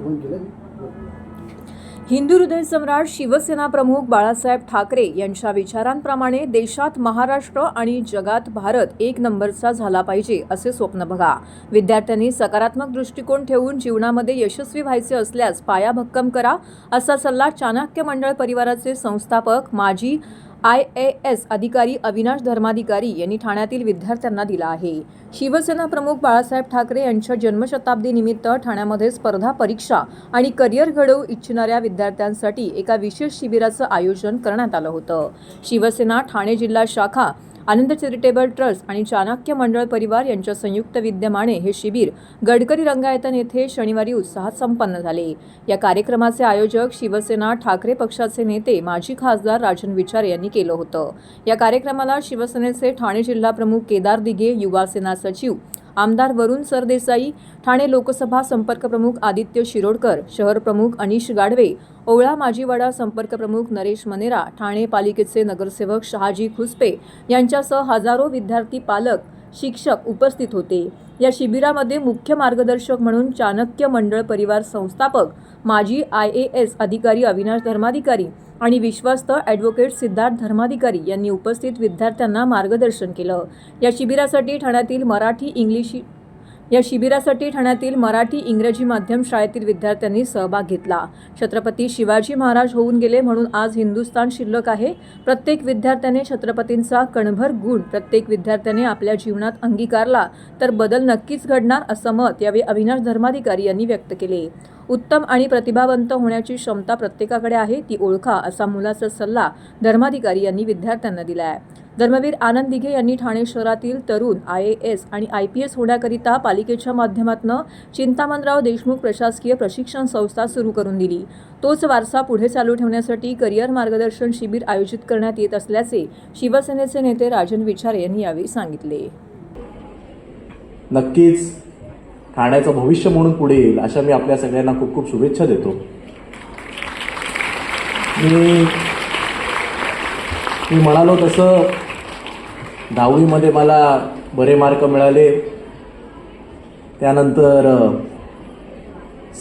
आपण केलं. हिंदू हृदय सम्राट शिवसेना प्रमुख बाळासाहेब ठाकरे यांच्या विचारांप्रमाणे देशात महाराष्ट्र आणि जगात भारत एक नंबरचा झाला पाहिजे असे स्वप्न बघा. विद्यार्थ्यांनी सकारात्मक दृष्टिकोन ठेवून जीवनामध्ये यशस्वी व्हायचे असल्यास पाया भक्कम करा, असा सल्ला चाणक्य मंडळ परिवाराचे संस्थापक माजी IAS अधिकारी अविनाश धर्माधिकारी यांनी ठाण्यातील विद्यार्थ्यांना दिला आहे. शिवसेना प्रमुख बाळासाहेब ठाकरे यांच्या जन्मशताब्दी निमित्त ठाण्यामध्ये स्पर्धा परीक्षा आणि करिअर घडवू इच्छिणाऱ्या विद्यार्थ्यांसाठी एका विशेष शिबिराचं आयोजन करण्यात आलं होतं. शिवसेना ठाणे जिल्हा शाखा, आनंद चॅरिटेबल ट्रस्ट आणि चाणक्य मंडळ परिवार यांच्या संयुक्त विद्यमाने हे शिबिर गडकरी रंगायतन येथे शनिवारी उत्साहात संपन्न झाले. या कार्यक्रमाचे आयोजक शिवसेना ठाकरे पक्षाचे नेते माजी खासदार राजन विचारे यांनी केलं होतं. या कार्यक्रमाला शिवसेनेचे ठाणे जिल्हा प्रमुख केदार दिघे, युवा सेना सचिव आमदार वरुण सरदेसाई, ठाणे लोकसभा संपर्क प्रमुख आदित्य शिरोडकर, शहर प्रमुख अनिश गाडवे, ओवळा माजीवाडा संपर्क प्रमुख नरेश मनेरा, ठाणे पालिकेचे नगरसेवक शहाजी खुसपे यांच्यासह हजारो विद्यार्थी, पालक, शिक्षक उपस्थित होते. या शिबिरामध्ये मुख्य मार्गदर्शक म्हणून चाणक्य मंडळ परिवार संस्थापक माजी IAS अधिकारी अविनाश धर्माधिकारी आणि विश्वस्त ॲडव्होकेट सिद्धार्थ धर्माधिकारी यांनी उपस्थित विद्यार्थ्यांना मार्गदर्शन केलं. या शिबिरासाठी ठाण्यातील मराठी इंग्रजी माध्यम शाळेतील विद्यार्थ्यांनी सहभाग घेतला. छत्रपती शिवाजी महाराज होऊन गेले म्हणून आज हिंदुस्थान शिल्लक आहे. प्रत्येक विद्यार्थ्याने छत्रपतींचा कणभर गुण प्रत्येक विद्यार्थ्याने आपल्या जीवनात अंगीकारला तर बदल नक्कीच घडणार, असं मत यावेळी अविनाश धर्माधिकारी यांनी व्यक्त केले. उत्तम आणि प्रतिभावंत होण्याची क्षमता प्रत्येकाकडे आहे, ती ओळखा, असा मोलाचा सल्ला धर्माधिकारी यांनी विद्यार्थ्यांना दिला आहे. धर्मवीर आनंद दिघे यांनी ठाणे शहरातील तरुण IAS आणि IPS होण्याकरिता पालिकेच्या माध्यमातून चिंतामणराव देशमुख प्रशासकीय प्रशिक्षण संस्था सुरू करून दिली. तोच वारसा पुढे चालू ठेवण्यासाठी करिअर मार्गदर्शन शिबिर आयोजित करण्यात येत असल्याचे शिवसेनेचे नेते राजन विचारे यांनी यावेळी सांगितले. नक्कीच ठाण्याचं भविष्य म्हणून पुढे येईल अशा मी आपल्या सगळ्यांना खूप खूप शुभेच्छा देतो. मी म्हणालो तसं 10वीमध्ये मला बरे मार्क मिळाले. त्यानंतर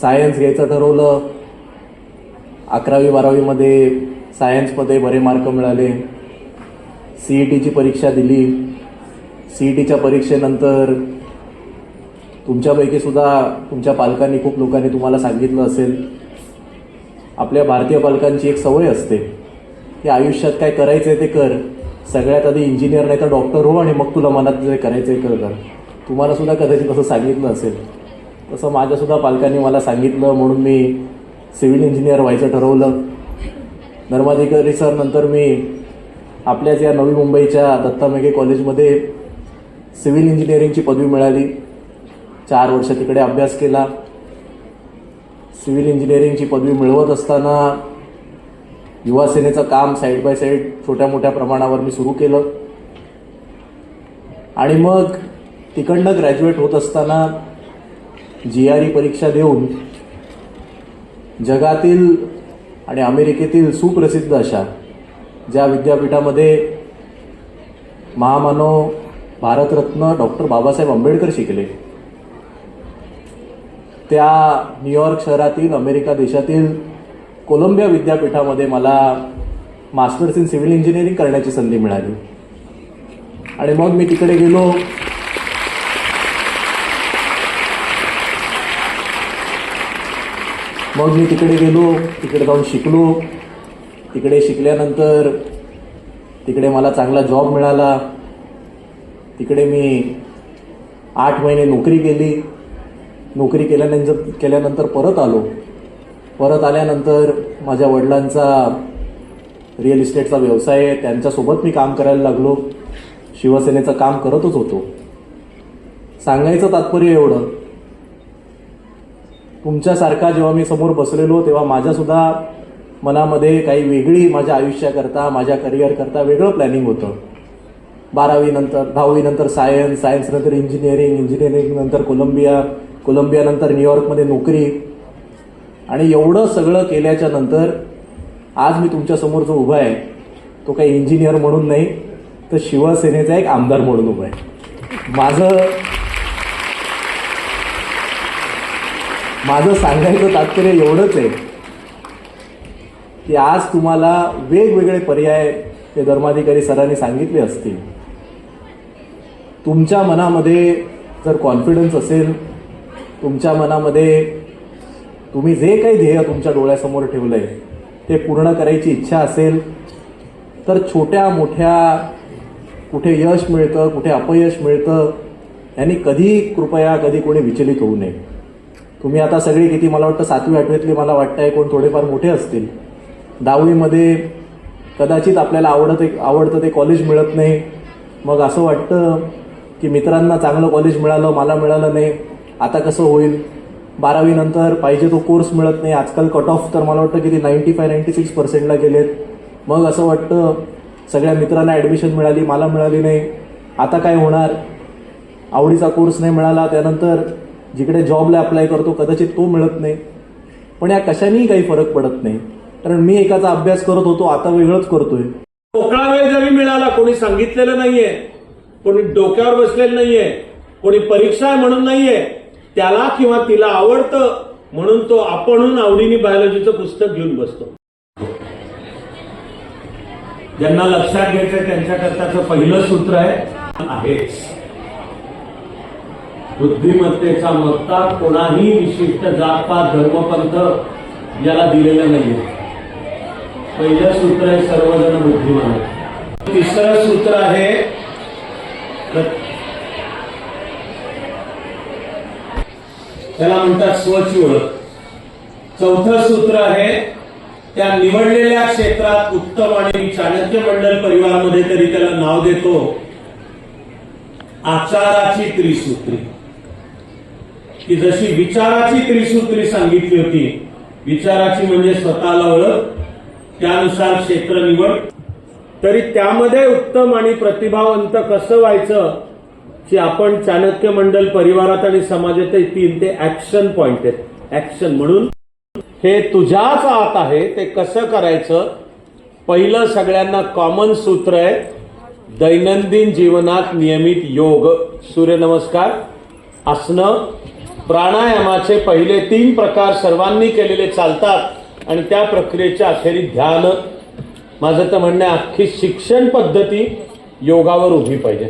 सायन्स घ्यायचं ठरवलं. 11वी-12वीमध्ये सायन्समध्ये बरे मार्क मिळाले. CETची परीक्षा दिली. CETच्या परीक्षेनंतर तुमच्यापैकी सुद्धा तुमच्या पालकांनी, खूप लोकांनी तुम्हाला सांगितलं असेल, आपल्या भारतीय पालकांची एक सवय असते की आयुष्यात काय करायचं आहे ते कर, सगळ्यात आधी इंजिनियर नाही तर डॉक्टर हो आणि मग तुला मनात जे करायचं आहे कर. तुम्हाला सुद्धा कदाचित असं सांगितलं असेल. तसं माझ्यासुद्धा पालकांनी मला सांगितलं म्हणून मी सिव्हिल इंजिनियर व्हायचं ठरवलं. धर्माधिकारी सर नंतर मी आपल्याच या नवी मुंबईच्या दत्ता मेघे कॉलेजमध्ये सिव्हिल इंजिनिअरिंगची पदवी मिळाली. 4 वर्ष तिकडे अभ्यास केला. सिव्हिल इंजिनिअरिंगची पदवी मिळवत असताना युवा सेनेचं काम साईड बाय साईड छोट्या मोठ्या प्रमाणावर मी सुरू केलं. आणि मग तिकडनं ग्रॅज्युएट होत असताना GRE परीक्षा देऊन जगातील आणि अमेरिकेतील सुप्रसिद्ध अशा ज्या विद्यापीठामध्ये महामानव भारतरत्न डॉक्टर बाबासाहेब आंबेडकर शिकले, त्या न्यूयॉर्क शहरातील अमेरिका देशातील कोलंबिया विद्यापीठामध्ये मला मास्टर्स इन सिव्हिल इंजिनिअरिंग करण्याची संधी मिळाली. आणि मग मी तिकडे गेलो. तिकडे जाऊन शिकलो. तिकडे शिकल्यानंतर तिकडे मला चांगला जॉब मिळाला. तिकडे मी 8 महिने नोकरी केली. नोकरी केल्यानंतर परत आलो. परत आल्यानंतर माझ्या वडिलांचा रिअल इस्टेटचा व्यवसाय आहे, त्यांच्यासोबत मी काम करायला लागलो. शिवसेनेचं काम करतच होतो. सांगायचं तात्पर्य एवढं, तुमच्यासारखा जेव्हा मी समोर बसलेलो तेव्हा माझ्यासुद्धा मनामध्ये काही वेगळी माझ्या आयुष्याकरता, माझ्या करिअरकरता वेगळं प्लॅनिंग होतं. 12वी नंतर 10वी नंतर सायन्स नंतर इंजिनिअरिंग नंतर कोलंबिया नंतर न्यूयॉर्कमध्ये नोकरी. आणि एवढं सगळं केल्याच्या नंतर आज मी तुमच्यासमोर जो उभा आहे तो काही इंजिनियर म्हणून नाही तर शिवसेनेचा एक आमदार म्हणून उभा आहे. माझं सांगायचं तात्पर्य एवढंच आहे की आज तुम्हाला वेगवेगळे पर्याय ते धर्माधिकारी सरांनी सांगितले असतील. तुमच्या मनामध्ये जर कॉन्फिडन्स असेल, तुमच्या मनामध्ये तुम्ही जे काही ध्येय तुमच्या डोळ्यासमोर ठेवलं आहे ते पूर्ण करायची इच्छा असेल तर छोट्या मोठ्या कुठे यश मिळतं कुठे अपयश मिळतं यांनी कधी कृपया कधी कोणी विचलित होऊ नये. तुम्ही आता सगळे किती मला वाटतं 7वी 8वीतले मला वाटतं आहे कोण थोडेफार मोठे असतील. 10वीमध्ये कदाचित आपल्याला आवडतं ते कॉलेज मिळत नाही. मग असं वाटतं की मित्रांना चांगलं कॉलेज मिळालं मला मिळालं नाही, आता कसं होईल. 12वी नंतर पाहिजे तो कोर्स मिळत नाही. आजकाल कट ऑफ तर मला वाटतं किती 95-96% गेलेत. मग असं वाटतं सगळ्या मित्रांना ॲडमिशन मिळाली मला मिळाली नाही, आता काय होणार. आवडीचा कोर्स नाही मिळाला, त्यानंतर जिकडे जॉबला अप्लाय करतो कदाचित तो मिळत नाही. पण या कशानेही काही फरक पडत नाही, कारण मी एकाचा अभ्यास करत होतो आता वेगळंच करतोय. मोकळा वेळ जरी मिळाला, कोणी सांगितलेलं नाहीये, कोणी डोक्यावर बसलेलं नाहीये, कोणी परीक्षा आहे म्हणून नाहीये, त्याला किंवा तिला आवडतं म्हणून तो आपणहून आवडीने बायोलॉजीचं पुस्तक घेऊन बसतो. ज्यांना लक्षात घ्यायचंय त्यांच्याकरताचं पहिलं सूत्र आहेच बुद्धिमत्तेचा मत्ता कोणाही विशिष्ट जातपात धर्मपंथ याला दिलेलं नाहीये. पहिलं सूत्र आहे सर्वजण बुद्धिमान आहेत. तिसरं सूत्र आहे त्याला म्हणतात स्वची ओळख. चौथं सूत्र आहे त्या निवडलेल्या क्षेत्रात उत्तम, आणि मी चाणक्य मंडल परिवारामध्ये तरी त्याला नाव देतो आचाराची त्रिसूत्री. की जशी विचाराची त्रिसूत्री सांगितली होती, विचाराची म्हणजे स्वतःला ओळख, त्यानुसार क्षेत्र निवड, तरी त्यामध्ये उत्तम आणि प्रतिभावंत कसं व्हायचं की आपण चाणक्य मंडल परिवारात आणि समाजात 3 ते ऍक्शन पॉइंट आहेत. ऍक्शन म्हणून हे तुझ्याच आत आहे, ते कसं करायचं. पहिलं सगळ्यांना कॉमन सूत्र आहे दैनंदिन जीवनात नियमित योग, सूर्यनमस्कार, आसनं, प्राणायामाचे पहिले 3 प्रकार सर्वांनी केलेले चालतात आणि त्या प्रक्रियेच्या अखेरीस ध्यान. माझं तर म्हणणं अख्खी शिक्षण पद्धती योगावर उभी पाहिजे.